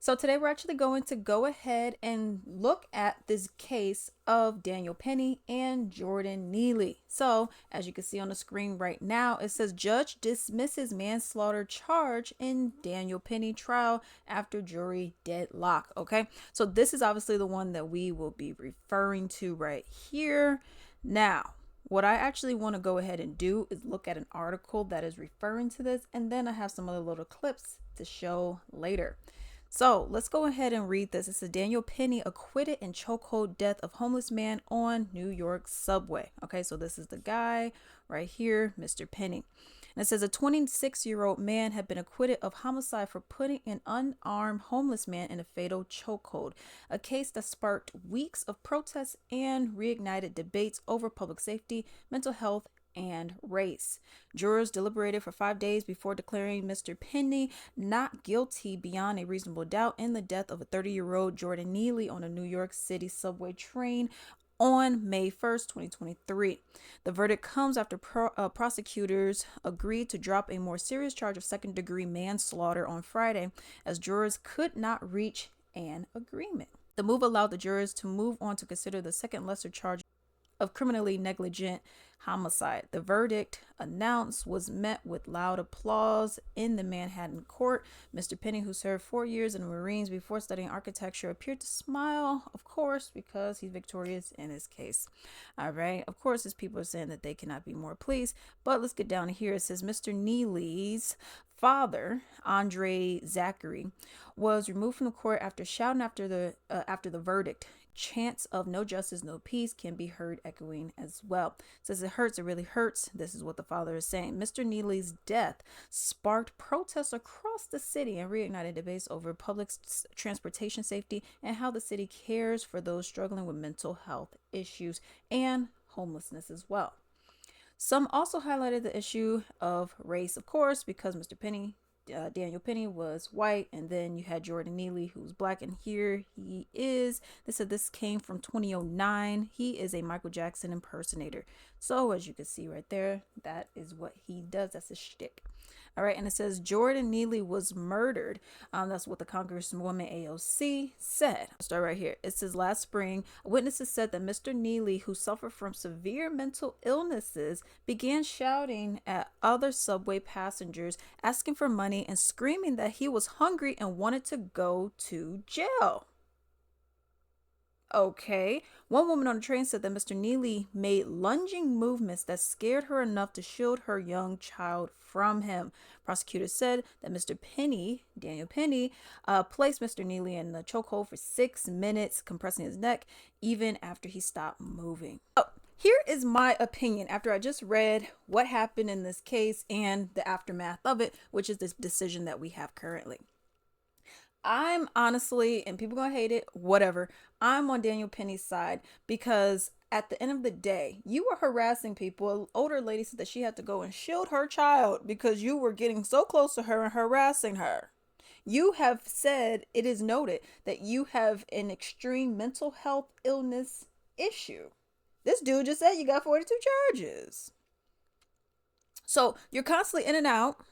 So today we're actually going to go ahead and look at this case of Daniel Penny and Jordan Neely. So as you can see on the screen right now, it says judge dismisses manslaughter charge in Daniel Penny trial after jury deadlock. Okay, so this is obviously the one that we will be referring to right here. Now, what I actually want to go ahead and do is look at an article that is referring to this, and then I have some other little clips to show later. So let's go ahead and read this. It says Daniel Penny acquitted in chokehold death of homeless man on New York subway. Okay, so this is the guy right here, Mr. Penny. And it says a 26-year-old man had been acquitted of homicide for putting an unarmed homeless man in a fatal chokehold, a case that sparked weeks of protests and reignited debates over public safety, mental health, and race. Jurors deliberated for 5 days before declaring Mr. Penny not guilty beyond a reasonable doubt in the death of a 30-year-old Jordan Neely on a New York City subway train on May 1st, 2023. The verdict comes after prosecutors agreed to drop a more serious charge of second-degree manslaughter on Friday, as jurors could not reach an agreement. The move allowed the jurors to move on to consider the second lesser charge of criminally negligent homicide. The verdict announced was met with loud applause in the Manhattan court. Mr. Penny, who served 4 years in the Marines before studying architecture, appeared to smile, of course, because he's victorious in his case. All right. Of course, his people are saying that they cannot be more pleased, but let's get down to here. It says Mr. Neely's father, Andre Zachary, was removed from the court after shouting after the verdict. Chants of no justice, no peace can be heard echoing as well. It says it hurts, it really hurts. This is what the father is saying. Mr. Neely's death sparked protests across the city and reignited debates over public transportation safety and how the city cares for those struggling with mental health issues and homelessness as well. Some also highlighted the issue of race, of course, because Daniel Penny was white, and then you had Jordan Neely, who's black, and here he is. They said this came from 2009. He is a Michael Jackson impersonator. So as you can see right there, that is what he does. That's his shtick. All right, and it says Jordan Neely was murdered. That's what the Congresswoman AOC said. I'll start right here. It says last spring, witnesses said that Mr. Neely, who suffered from severe mental illnesses, began shouting at other subway passengers, asking for money and screaming that he was hungry and wanted to go to jail. Okay. One woman on the train said that Mr. Neely made lunging movements that scared her enough to shield her young child from him. Prosecutors said that Mr. Penny, Daniel Penny, placed Mr. Neely in the chokehold for 6 minutes, compressing his neck, even after he stopped moving. Oh, here is my opinion after I just read what happened in this case and the aftermath of it, which is this decision that we have currently. I'm honestly, and people gonna hate it, whatever. I'm on Daniel Penny's side because at the end of the day, you were harassing people. An older lady said that she had to go and shield her child because you were getting so close to her and harassing her. You have said, it is noted, that you have an extreme mental health illness issue. This dude just said you got 42 charges. So you're constantly in and out.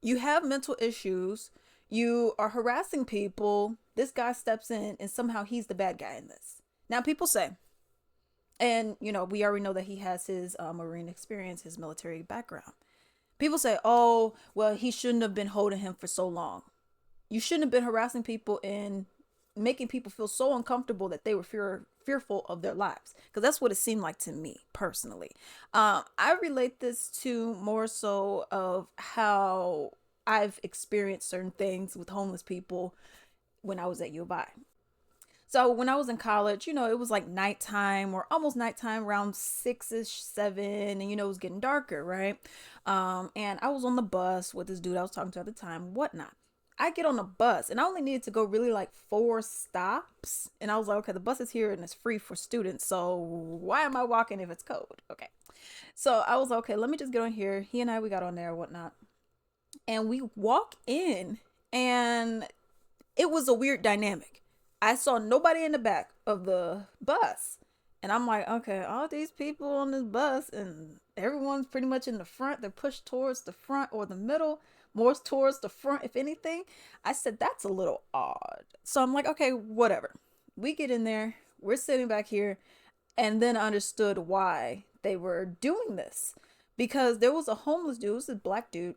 You have mental issues. You are harassing people. This guy steps in and somehow he's the bad guy in this. Now people say, and we already know that he has his Marine experience, his military background. People say, oh, well, he shouldn't have been holding him for so long. You shouldn't have been harassing people and making people feel so uncomfortable that they were fearful of their lives, because that's what it seemed like to me personally. I relate this to more so of how I've experienced certain things with homeless people when I was at U of I. So when I was in college, it was like nighttime or almost nighttime, around 6ish, 7, and it was getting darker, right? And I was on the bus with this dude I was talking to at the time, whatnot. I get on the bus and I only needed to go really like 4 stops. And I was like, okay, the bus is here and it's free for students. So why am I walking if it's cold? Okay. So I was like, okay, let me just get on here. He and we got on there, whatnot. And we walk in and it was a weird dynamic. I saw nobody in the back of the bus. And I'm like, okay, all these people on this bus and everyone's pretty much in the front. They're pushed towards the front or the middle. more towards the front, if anything. I said, that's a little odd. So I'm like, okay, whatever. We get in there, we're sitting back here, and then I understood why they were doing this. Because there was a homeless dude, it was a black dude.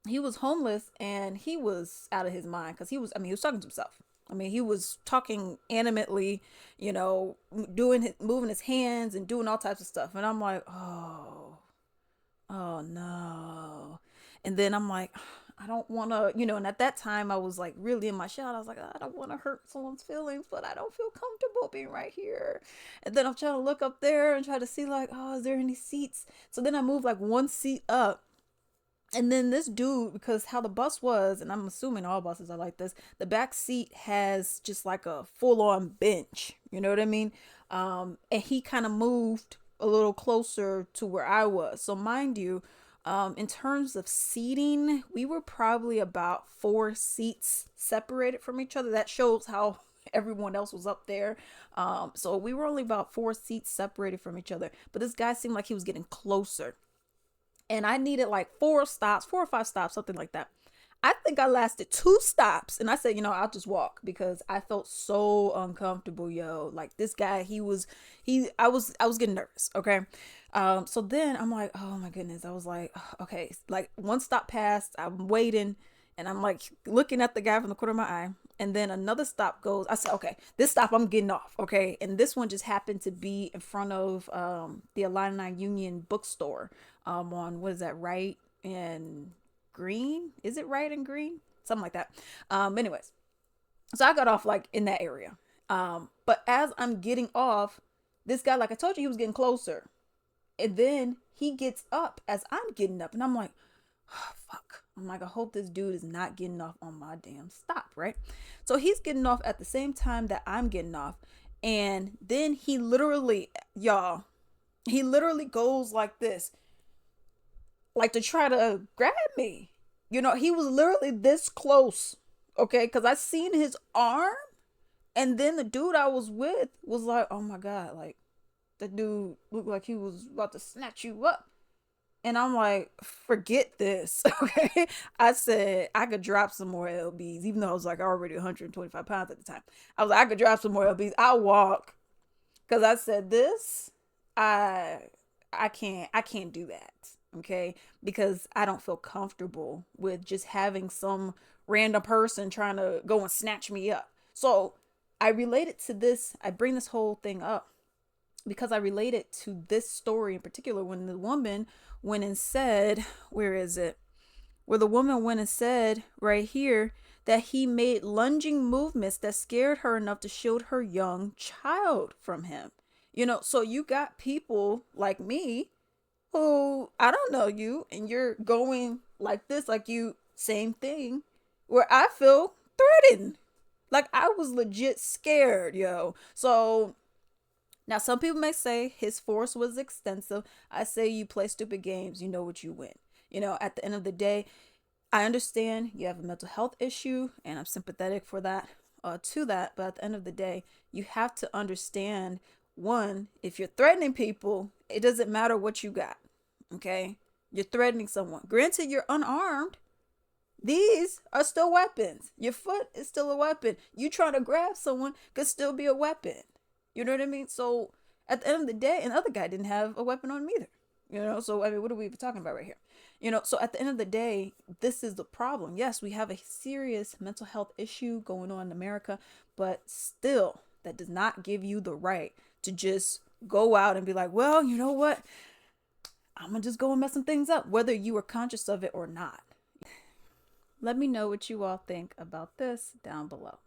He was homeless and he was out of his mind because he was talking to himself. I mean, he was talking animately, moving his hands and doing all types of stuff. And I'm like, oh no. And then I'm like, I don't want to, and at that time I was like really in my shell. I was like, I don't want to hurt someone's feelings, but I don't feel comfortable being right here. And then I'm trying to look up there and try to see like, oh, is there any seats? So then I moved like one seat up. And then this dude, because how the bus was, and I'm assuming all buses are like this, the back seat has just like a full on bench. You know what I mean? And he kind of moved a little closer to where I was. So, mind you, in terms of seating, we were probably about 4 seats separated from each other. That shows how everyone else was up there. So, we were only about 4 seats separated from each other. But this guy seemed like he was getting closer. And I needed like 4 or 5 stops, something like that. I think I lasted 2 stops, and I said, I'll just walk because I felt so uncomfortable, yo. Like this guy, I was getting nervous. Okay. So then I'm like, oh my goodness. I was like, okay, like one stop passed. I'm waiting, and I'm like looking at the guy from the corner of my eye. And then another stop goes. I said, okay, this stop I'm getting off. Okay. And this one just happened to be in front of the Illini Union bookstore on, what is that, right and green? Is it right and green? Something like that. Anyways, so I got off like in that area. But as I'm getting off, this guy, like I told you, he was getting closer. And then he gets up as I'm getting up. And I'm like, oh, fuck. I'm like, I hope this dude is not getting off on my damn stop, right? So he's getting off at the same time that I'm getting off. And then he literally goes like this, like to try to grab me. He was literally this close, okay? Because I seen his arm. And then the dude I was with was like, oh my God, like, the dude looked like he was about to snatch you up. And I'm like, forget this, okay? I said I could drop some more lbs, even though I was like already 125 pounds at the time. I was like, I could drop some more lbs. I'll walk. Because I said this, I can't do that, okay? Because I don't feel comfortable with just having some random person trying to go and snatch me up. So I relate it to this. I bring this whole thing up because I relate it to this story in particular when the woman went and said, where is it? Where the woman went and said right here that he made lunging movements that scared her enough to shield her young child from him. So you got people like me who, I don't know you, and you're going like this, like you, same thing, where I feel threatened. Like I was legit scared, yo. So now some people may say his force was extensive. I say you play stupid games, you know what you win. At the end of the day, I understand you have a mental health issue, and I'm sympathetic for that, to that. But at the end of the day, you have to understand, one, if you're threatening people, it doesn't matter what you got. Okay, you're threatening someone. Granted, you're unarmed. These are still weapons. Your foot is still a weapon. You trying to grab someone could still be a weapon. You know what I mean? So at the end of the day, and the other guy didn't have a weapon on him either. So I mean, what are we even talking about right here? So at the end of the day, this is the problem. Yes, we have a serious mental health issue going on in America, but still, that does not give you the right to just go out and be like, well, you know what? I'm gonna just go and mess some things up, whether you were conscious of it or not. Let me know what you all think about this down below.